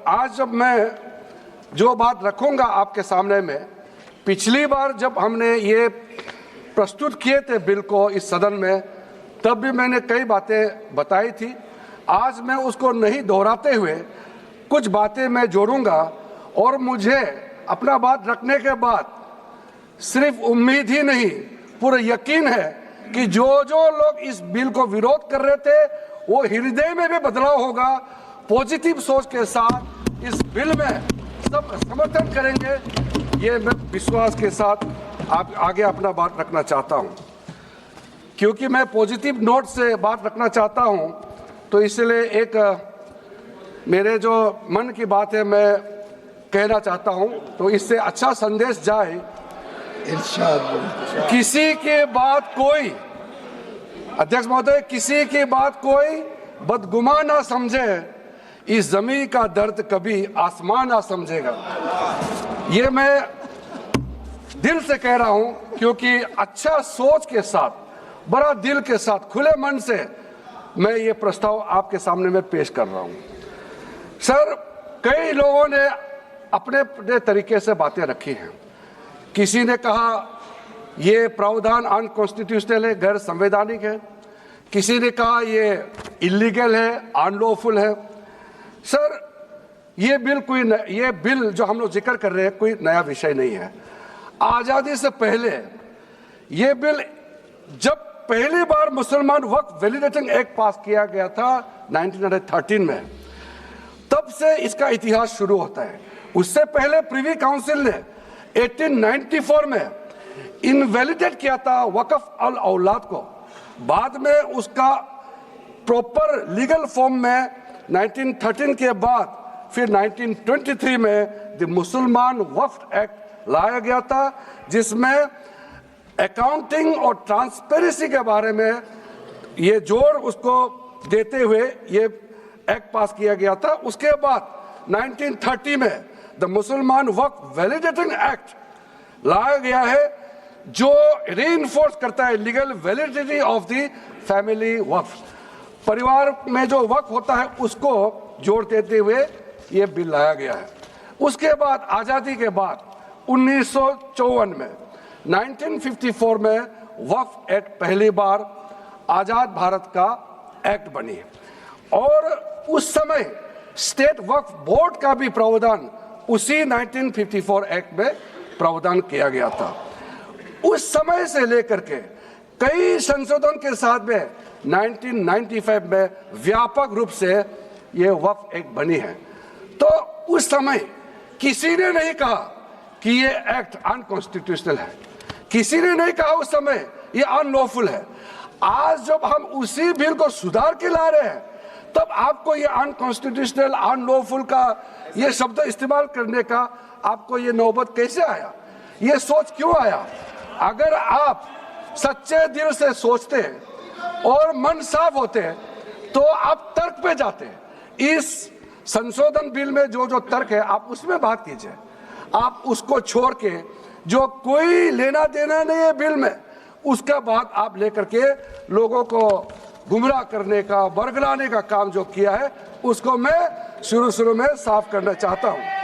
आज जब मैं जो बात रखूंगा आपके सामने में, पिछली बार जब हमने ये प्रस्तुत किए थे बिल को इस सदन में, तब भी मैंने कई बातें बताई थी। आज मैं उसको नहीं दोहराते हुए कुछ बातें मैं जोड़ूंगा, और मुझे अपना बात रखने के बाद सिर्फ उम्मीद ही नहीं, पूरा यकीन है कि जो जो लोग इस बिल को विरोध कर रहे थे वो हृदय में भी बदलाव होगा। पॉजिटिव सोच के साथ इस बिल में सब समर्थन करेंगे, ये मैं विश्वास के साथ आप आगे अपना बात रखना चाहता हूं। क्योंकि मैं पॉजिटिव नोट से बात रखना चाहता हूं, तो इसलिए एक मेरे जो मन की बात है मैं कहना चाहता हूं, तो इससे अच्छा संदेश जाए। किसी की बात कोई, अध्यक्ष महोदय, किसी की बात कोई बदगुमा ना समझे, इस जमीन का दर्द कभी आसमान ना समझेगा। ये मैं दिल से कह रहा हूं, क्योंकि अच्छा सोच के साथ, बड़ा दिल के साथ, खुले मन से मैं ये प्रस्ताव आपके सामने में पेश कर रहा हूं। सर, कई लोगों ने अपने अपने तरीके से बातें रखी हैं। किसी ने कहा ये प्रावधान अनकॉन्स्टिट्यूशनल है, गैर संवैधानिक है। किसी ने कहा ये इलीगल है, अनलॉफुल है। सर, ये बिल जो हम लोग जिक्र कर रहे हैं कोई नया विषय नहीं है। आज़ादी से पहले ये बिल, जब पहली बार मुसलमान वक्फ वैलिडेटिंग एक्ट पास किया गया था 1913 में, तब से इसका इतिहास शुरू होता है। उससे पहले प्रिवी काउंसिल ने 1894 में इनवैलिडेट किया था वक्फ अल औलाद को। बाद में उसका प्रॉपर लीगल फॉर्म में 1913 के बाद फिर 1923 में द मुसलमान वक्फ एक्ट लाया गया था, जिसमें अकाउंटिंग और ट्रांसपेरेंसी के बारे में ये जोर उसको देते हुए ये एक्ट पास किया गया था। उसके बाद 1930 में द मुसलमान वक्फ वैलिडेटिंग एक्ट लाया गया है, जो रीइंफोर्स करता है legal validity of the family वक्फ। परिवार में जो वक्फ होता है उसको जोड़ देते हुए ये बिल लाया गया है। उसके बाद आज़ादी के बाद 1954 में 1954 में वक्फ एक्ट पहली बार आज़ाद भारत का एक्ट बनी, और उस समय स्टेट वक्फ बोर्ड का भी प्रावधान उसी 1954 एक्ट में प्रावधान किया गया था। उस समय से लेकर के कई संशोधन के साथ में 1995 में व्यापक रूप से ये वक्फ एक्ट बनी है। तो उस समय किसी ने नहीं कहा कि ये एक्ट अनकॉन्स्टिट्यूशनल है, किसी ने नहीं कहा उस समय ये अनलॉफुल है। आज जब हम उसी बिल को सुधार के ला रहे हैं, तब आपको ये अनकॉन्स्टिट्यूशनल, अनलॉफुल का ये शब्द इस्तेमाल करने का आपको ये नौबत कैसे आया? ये सोच क्यों आया? अगर आप सच्चे दिल से सोचते और मन साफ होते तो आप तर्क पे जाते। इस संशोधन बिल में जो जो तर्क है आप उसमें बात कीजिए। आप उसको छोड़ के जो कोई लेना देना नहीं है बिल में, उसका बात आप लेकर के लोगों को गुमराह करने का, बरगलाने का काम जो किया है, उसको मैं शुरू में साफ करना चाहता हूं।